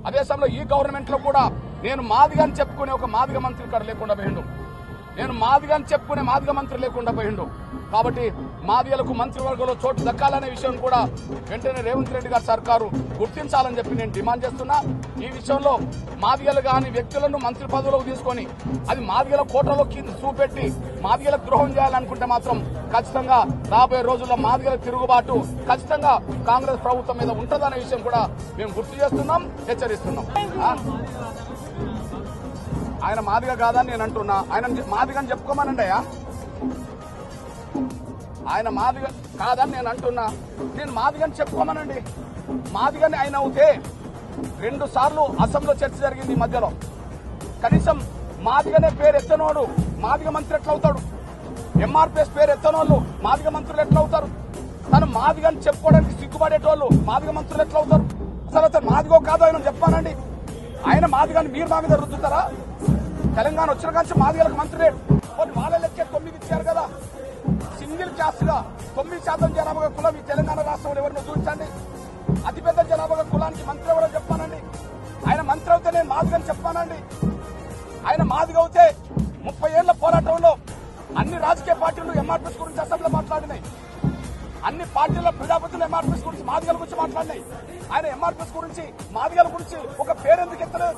అదే సమయంలో ఈ గవర్నమెంట్ లో కూడా నేను మాదిగా అని చెప్పుకునే ఒక మాదిగ మంత్రి ఇక్కడ లేకుండా పోయిండు. నేను మాదిగా అని చెప్పుకునే మాదిగ మంత్రి లేకుండా పోయిండు. కాబట్టి మాదిగలకు మంత్రివర్గంలో చోటు దక్కాలనే విషయం కూడా వెంటనే రేవంత్ రెడ్డి గారి సర్కారు గుర్తించాలని చెప్పి నేను డిమాండ్ చేస్తున్నా. ఈ విషయంలో మాదిగలు కాని వ్యక్తులను మంత్రి పదవులకు తీసుకొని అది మాదిగల కోటలో చూపెట్టి మాదిగలకు ద్రోహం చేయాలనుకుంటే మాత్రం ఖచ్చితంగా రాబోయే రోజుల్లో మాదిగల తిరుగుబాటు ఖచ్చితంగా కాంగ్రెస్ ప్రభుత్వం మీద ఉంటుందనే విషయం కూడా మేము గుర్తు చేస్తున్నాం, హెచ్చరిస్తున్నాం. ఆయన మాదిగ కాదని నేను అంటున్నా. ఆయన మాదిగని చెప్పుకోమనండి అయ్యా. ఆయన మాదిగ కాదని నేను అంటున్నా. నేను మాదిగని చెప్పుకోమనండి. మాదిగని ఆయన అవుతే 2 సార్లు అసెంబ్లీలో చర్చ జరిగింది ఈ మధ్యలో. కనీసం మాదిగనే పేరు ఎత్తనోడు మాదిగ మంత్రి ఎట్లా అవుతాడు? ఎంఆర్పీఎస్ పేరు ఎత్తనోళ్ళు మాదిగ మంత్రులు ఎట్లా అవుతారు? తను మాదిగని చెప్పుకోవడానికి సిగ్గుపడేటోళ్ళు మాదిగ మంత్రులు ఎట్లా అవుతారు? అసలు మాదిగో కాదో ఆయన చెప్పానండి. ఆయన మాదిగని మీరు మా మీద రుద్దుతారా? తెలంగాణ వచ్చిన కానీ మాదిగలకు మంత్రి లేడు. వాళ్ళ లెక్కే 9 ఇచ్చారు కదా. సింగిల్ క్యాస్ట్ గా 9% జనాభా కులం ఈ తెలంగాణ రాష్ట్రంలో ఎవరినో చూపించండి. అతిపెద్ద జనాభా కులానికి మంత్రి ఎవరో చెప్పానండి. ఆయన మంత్రి అవుతే నేను మాదిగని చెప్పానండి. ఆయన మాదిగ అవుతే 30 ఏళ్ల పోరాటంలో అన్ని రాజకీయ పార్టీలు ఎంఆర్పీఎస్ గురించి అసెంబ్లీలో మాట్లాడినాయి. అన్ని పార్టీల ప్రజాపతులు ఎంఆర్పీఎస్ గురించి మాదిగల గురించి మాట్లాడినాయి. ఆయన ఎంఆర్పీఎస్ గురించి మాదిగల గురించి ఒక పేరెందుకు ఎత్తలేదు?